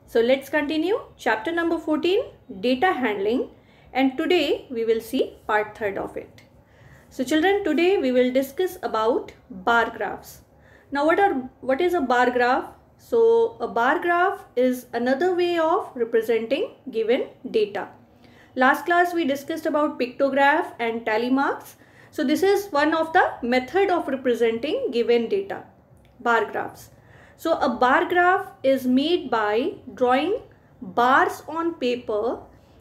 So let's continue chapter number 14, data handling, and today we will see part 3 of it. So children, today we will discuss about bar graphs. Now what is a bar graph? So a bar graph is another way of representing given data. Last class we discussed about pictograph and tally marks. So this is one of the method of representing given data, bar graphs. So a bar graph is made by drawing bars on paper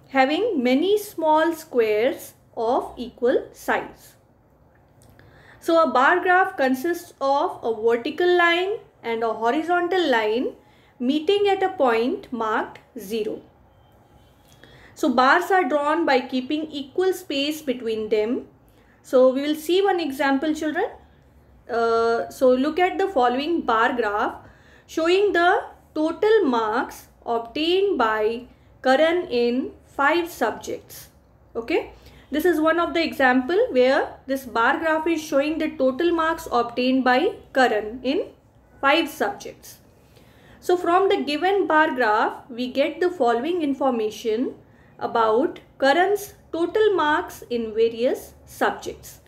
having many small squares of equal size. So a bar graph consists of a vertical line and a horizontal line meeting at a point marked 0. So bars are drawn by keeping equal space between them. So we will see one example, children. So look at the following bar graph showing the total marks obtained by Karan in 5 subjects. Okay, this is one of the example where this bar graph is showing the total marks obtained by Karan in 5 subjects. So from the given bar graph we get the following information about Karan's total marks in various subjects.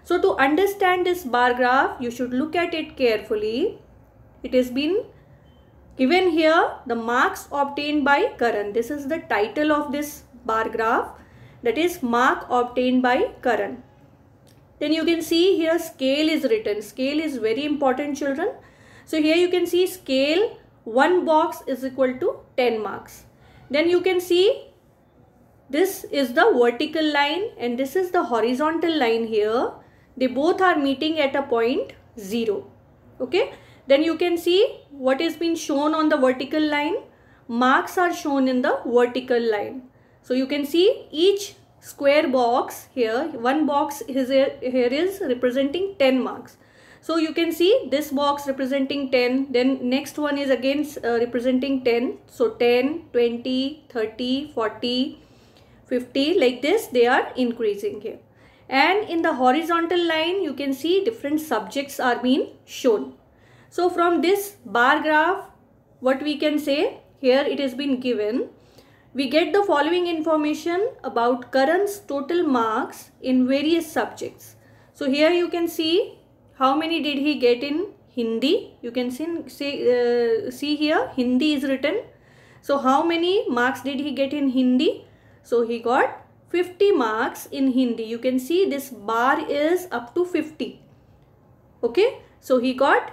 So to understand this bar graph, you should look at it carefully. It has been given here the marks obtained by Karan. This is the title of this bar graph, that is mark obtained by Karan. Then you can see here scale is written. Scale is very important, children. So here you can see scale, one box is equal to 10 marks. Then you can see this is the vertical line and this is the horizontal line here. They both are meeting at a point 0. Okay. Then you can see what is being shown on the vertical line. Marks are shown in the vertical line. So you can see each square box here, one box is here is representing 10 marks. So you can see this box representing 10, then next one is again representing 10. So 10, 20, 30, 40, 50, like this they are increasing here. And in the horizontal line you can see different subjects are being shown. So from this bar graph, what we can say, here it has been given, we get the following information about Karan's total marks in various subjects. So here you can see how many did he get in Hindi. You can see here Hindi is written. So how many marks did he get in Hindi? So he got 50 marks in Hindi. You can see this bar is up to 50. Okay, so he got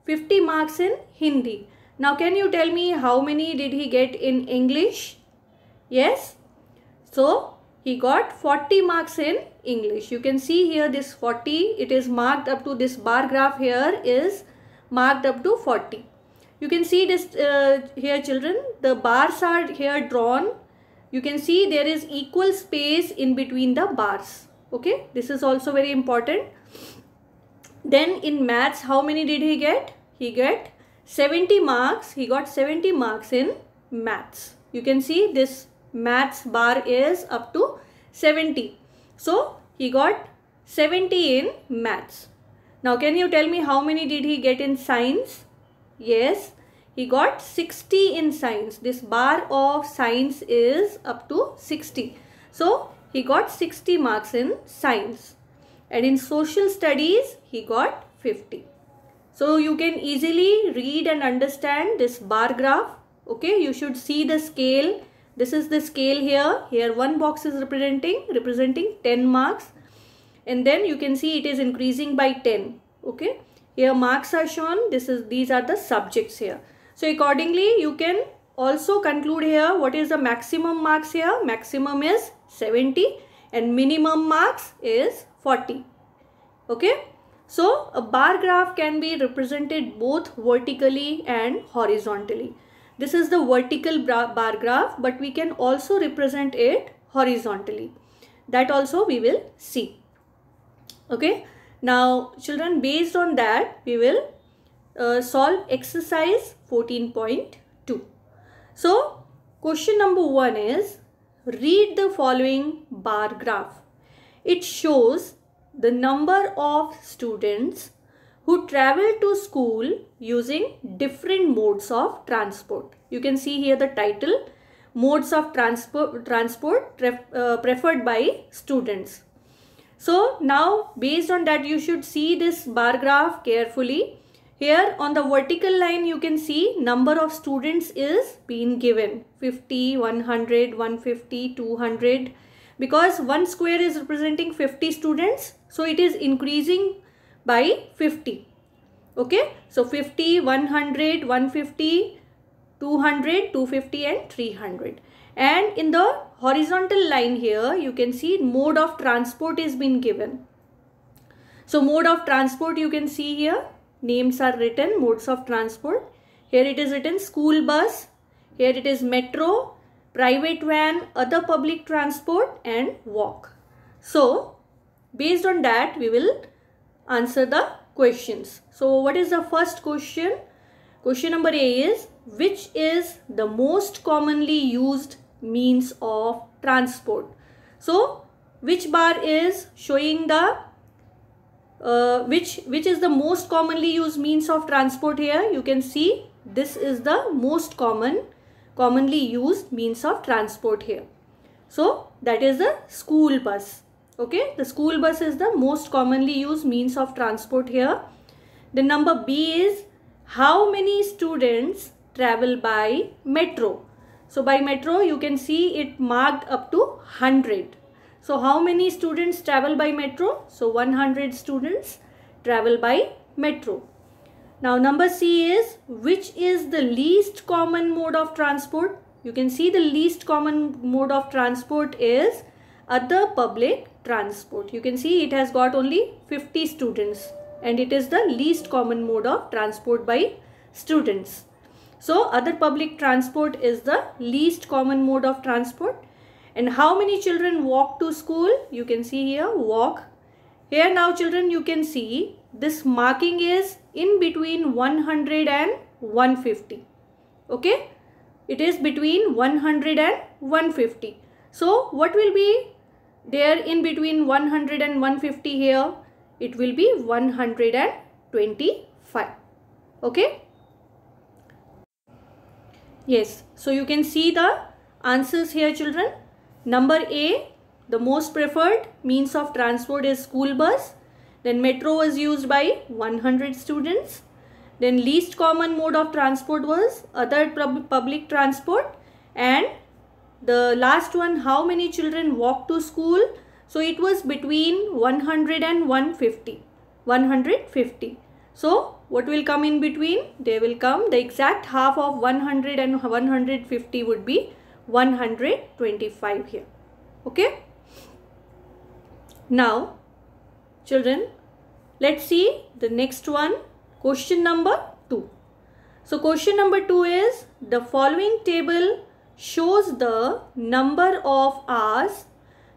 50 marks in Hindi. Now can you tell me how many did he get in English? Yes. So he got 40 marks in English. You can see here this 40, it is marked up to this bar graph here is marked up to 40. You can see this here, children, the bars are here drawn. You can see there is equal space in between the bars. Okay, this is also very important. Then in maths, how many did he get? He got 70 marks. He got 70 marks in maths. You can see this maths bar is up to 70. So he got 70 in maths. Now can you tell me how many did he get in science? Yes, he got 60 in science. This bar of science is up to 60. So he got 60 marks in science. And in social studies, he got 50. So you can easily read and understand this bar graph. Okay, you should see the scale. This is the scale here. Here one box is representing 10 marks. And then you can see it is increasing by 10. Okay, here marks are shown. These are the subjects here. So accordingly, you can also conclude here what is the maximum marks here. Maximum is 70 and minimum marks is 40. Okay, so a bar graph can be represented both vertically and horizontally. This is the vertical bar graph, but we can also represent it horizontally. That also we will see. Okay, now children, based on that we will solve exercise 14.2. So question number 1 is, read the following bar graph. It shows the number of students who travel to school using different modes of transport. You can see here the title, modes of transport preferred by students. So now based on that, you should see this bar graph carefully. Here on the vertical line you can see number of students is being given 50, 100, 150, 200, because one square is representing 50 students, so it is increasing by 50. Okay, so 50, 100, 150, 200, 250 and 300. And in the horizontal line here you can see mode of transport is being given. So mode of transport you can see here, names are written, modes of transport. Here it is written school bus, here it is metro, private van, other public transport and walk. So based on that we will answer the questions. So what is the first question? Question number A is, which is the most commonly used means of transport? So which bar is showing the which is the most commonly used means of transport? Here you can see this is the most commonly used means of transport here. So that is the school bus. Okay, the school bus is the most commonly used means of transport here. The number B is, how many students travel by metro? So by metro you can see it marked up to 100. So how many students travel by metro? So 100 students travel by metro. Now number C is, which is the least common mode of transport? You can see the least common mode of transport is other public transport. You can see it has got only 50 students and it is the least common mode of transport by students. So other public transport is the least common mode of transport. And how many children walk to school? You can see here walk. Here now children you can see this marking is in between 100 and 150. Okay, it is between 100 and 150. So what will be there in between 100 and 150 here? It will be 125. Okay. Yes, so you can see the answers here children. Number A, the most preferred means of transport is school bus. Then metro was used by 100 students. Then least common mode of transport was other public transport. And the last one, how many children walk to school? So it was between 100 and 150. 150. So what will come in between? There will come the exact half of 100 and 150 would be 125 here. Okay. Now children, let's see the next one, question number 2. So question number 2 is, the following table shows the number of hours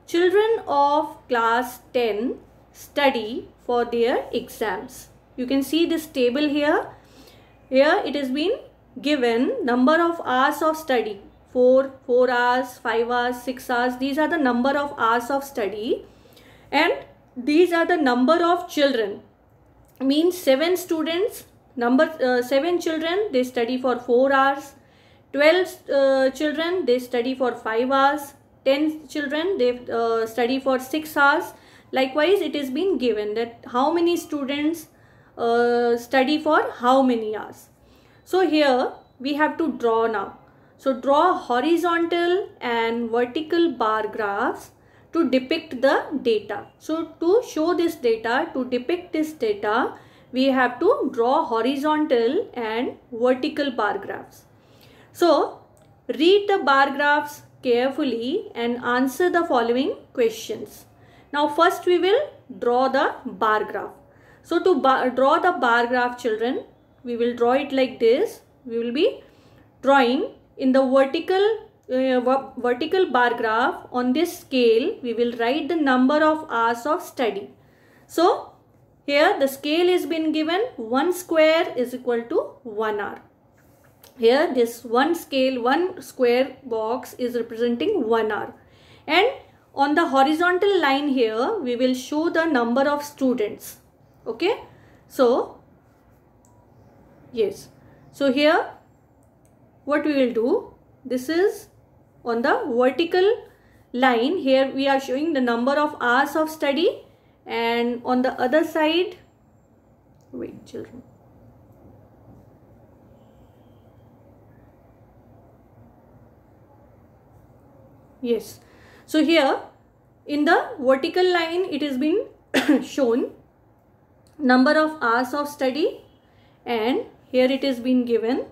children of class 10 study for their exams. You can see this table here. Here it has been given number of hours of study. 4 hours, 5 hours, 6 hours. These are the number of hours of study. And these are the number of children. Means 7 students, 7 children, they study for 4 hours. 12 children, they study for 5 hours. 10 children, they study for 6 hours. Likewise, it is being given that how many students study for how many hours. So here we have to draw now. So draw horizontal and vertical bar graphs to depict the data. So to show this data, to depict this data, we have to draw horizontal and vertical bar graphs. So read the bar graphs carefully and answer the following questions. Now first we will draw the bar graph. So to draw the bar graph children, we will draw it like this. We will be drawing in the vertical bar graph. On this scale we will write the number of hours of study. So here the scale is been given, 1 square is equal to 1 hour. Here this one square box is representing 1 hour. And on the horizontal line here we will show the number of students. Okay, so Yes. So here what we will do, this is on the vertical line. Here we are showing the number of hours of study, and on the other side, wait children. Yes. So here in the vertical line it has been shown number of hours of study, and here it has been given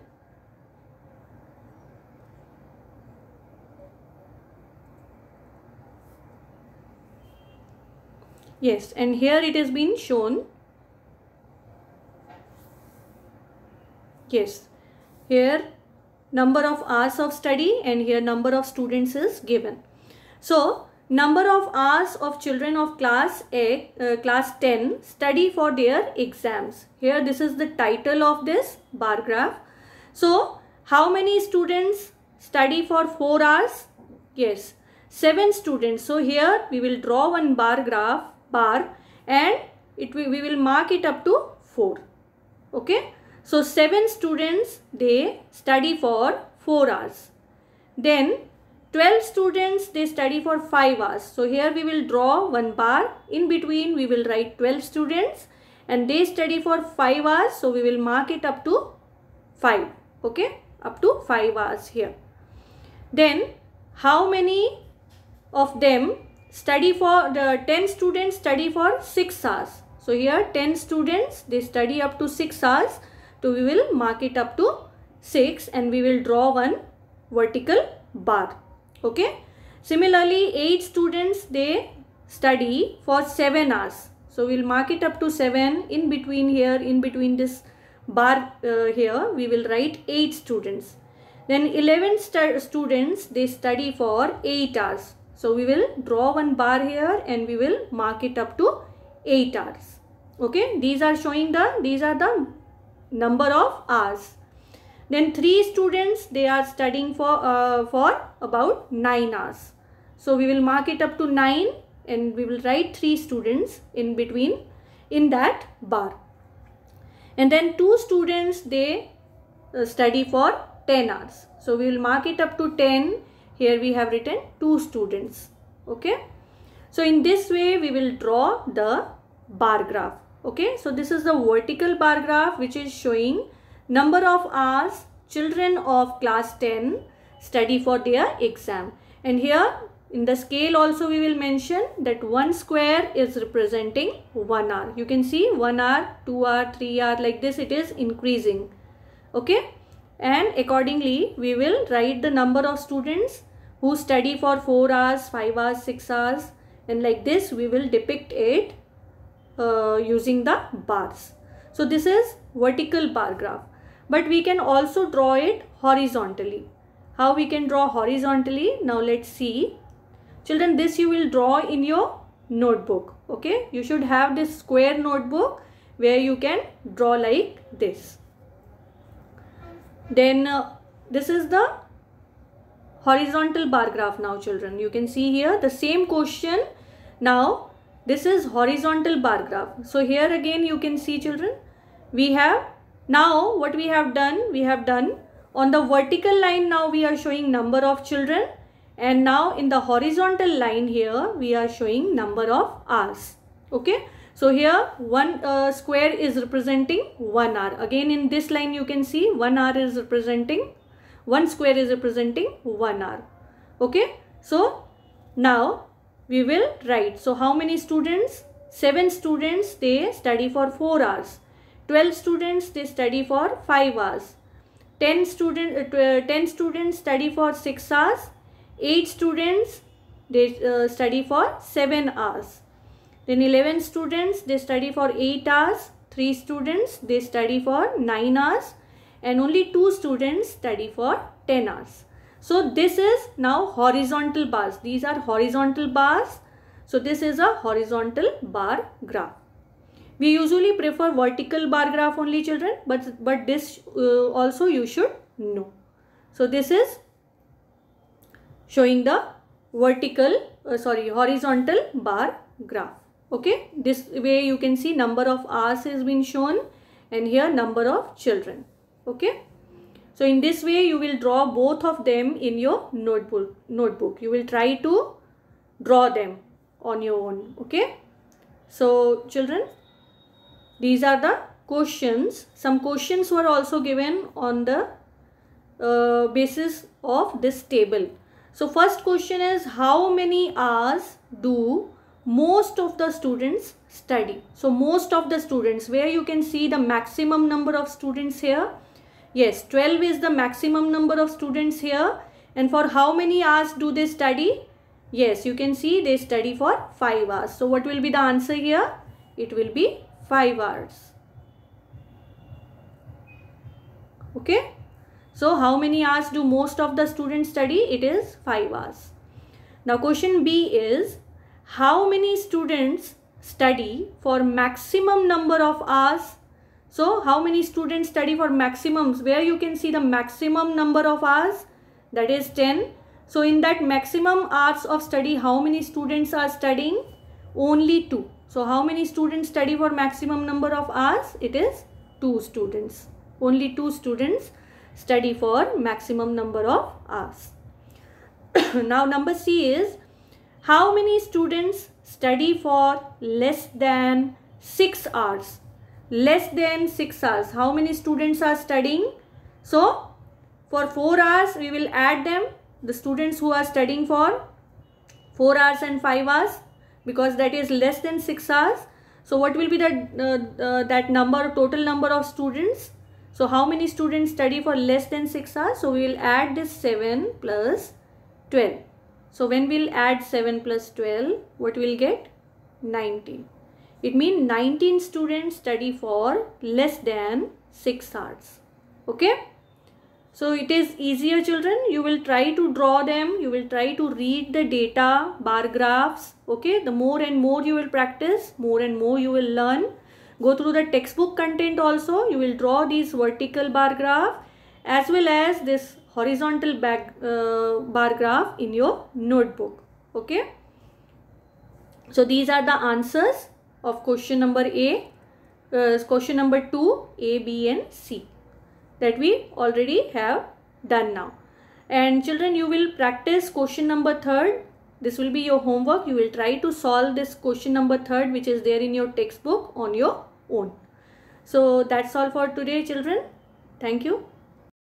yes, and here it has been shown yes, here number of hours of study, and here number of students is given. So number of hours of children of class 10 study for their exams. Here this is the title of this bar graph. So how many students study for 4 hours? Yes, 7 students. So here we will draw one bar and we will mark it up to 4. Okay. So 7 students, they study for 4 hours. Then 12 students, they study for 5 hours. So here we will draw one bar. In between we will write 12 students and they study for 5 hours. So we will mark it up to 5. Okay, up to 5 hours here. Then how many of them study for, the 10 students study for 6 hours. So here 10 students, they study up to 6 hours. So we will mark it up to 6 and we will draw one vertical bar. Okay. Similarly, 8 students, they study for 7 hours. So we'll mark it up to 7. In between here, in between this bar here, we will write 8 students. Then 11 students, they study for 8 hours. So we will draw one bar here and we will mark it up to 8 hours. Okay. These are the number of hours. Then 3 students, they are studying for about 9 hours. So we will mark it up to 9 and we will write 3 students in between in that bar. And then 2 students, they study for 10 hours. So we will mark it up to 10. Here we have written 2 students. Okay. So in this way we will draw the bar graph. Okay. So this is the vertical bar graph which is showing number of hours children of class 10 study for their exam. And here in the scale also we will mention that 1 square is representing 1 hour. You can see 1 hour, 2 hour, 3 hour, like this it is increasing. Okay. And accordingly we will write the number of students who study for 4 hours, 5 hours, 6 hours, and like this we will depict it using the bars. So this is vertical bar graph. But we can also draw it horizontally. How we can draw horizontally? Now let's see. Children, this you will draw in your notebook. Okay. You should have this square notebook where you can draw like this. Then this is the horizontal bar graph now children. You can see here the same question. Now this is horizontal bar graph. So here again you can see children, we have now what we have done on the vertical line. Now we are showing number of children, and now in the horizontal line here we are showing number of hours. Okay. So here one square is representing 1 hour. Again in this line you can see 1 hour is representing, 1 square is representing 1 hour. Okay. So now we will write. So how many students? 7 students, they study for 4 hours. 12 students, they study for 5 hours. 10 students study for 6 hours. 8 students, they study for 7 hours. Then 11 students, they study for 8 hours. 3 students, they study for 9 hours. And only 2 students study for 10 hours. So this is now horizontal bars. These are horizontal bars. So this is a horizontal bar graph. We usually prefer vertical bar graph only children, but this also you should know. So this is showing the horizontal bar graph. Okay. This way you can see number of hours has been shown and here number of children. Okay. So in this way you will draw both of them in your notebook. You will try to draw them on your own. Okay. So children, these are the questions. Some questions were also given on the basis of this table. So first question is, how many hours do most of the students study? So most of the students, where you can see the maximum number of students here. Yes, 12 is the maximum number of students here. And for how many hours do they study? Yes, you can see they study for 5 hours. So what will be the answer here? It will be 5 hours. Okay. So how many hours do most of the students study? It is 5 hours. Now question B is, how many students study for maximum number of hours? So how many students study for maximums? Where you can see the maximum number of hours, that is 10. So in that maximum hours of study, how many students are studying? Only 2. So how many students study for maximum number of hours? It is 2 students. Only 2 students study for maximum number of hours. Now number C is, how many students study for less than 6 hours? Less than 6 hours. How many students are studying? So for 4 hours we will add them, the students who are studying for 4 hours and 5 hours, because that is less than 6 hours. So what will be that number, total number of students? So how many students study for less than 6 hours? So we will add this 7 plus 12. So when we will add 7 plus 12, what we will get? 19. It means 19 students study for less than 6 hours. Okay. So it is easier, children. You will try to draw them. You will try to read the data, bar graphs. Okay. The more and more you will practice, more and more you will learn. Go through the textbook content also. You will draw these vertical bar graph as well as this horizontal bar graph in your notebook. Okay. So these are the answers of question number A, question number 2, A, B and C, that we already have done now. And children, you will practice question number 3. This will be your homework. You will try to solve this question number 3, which is there in your textbook, on your own. So that's all for today, children. Thank you.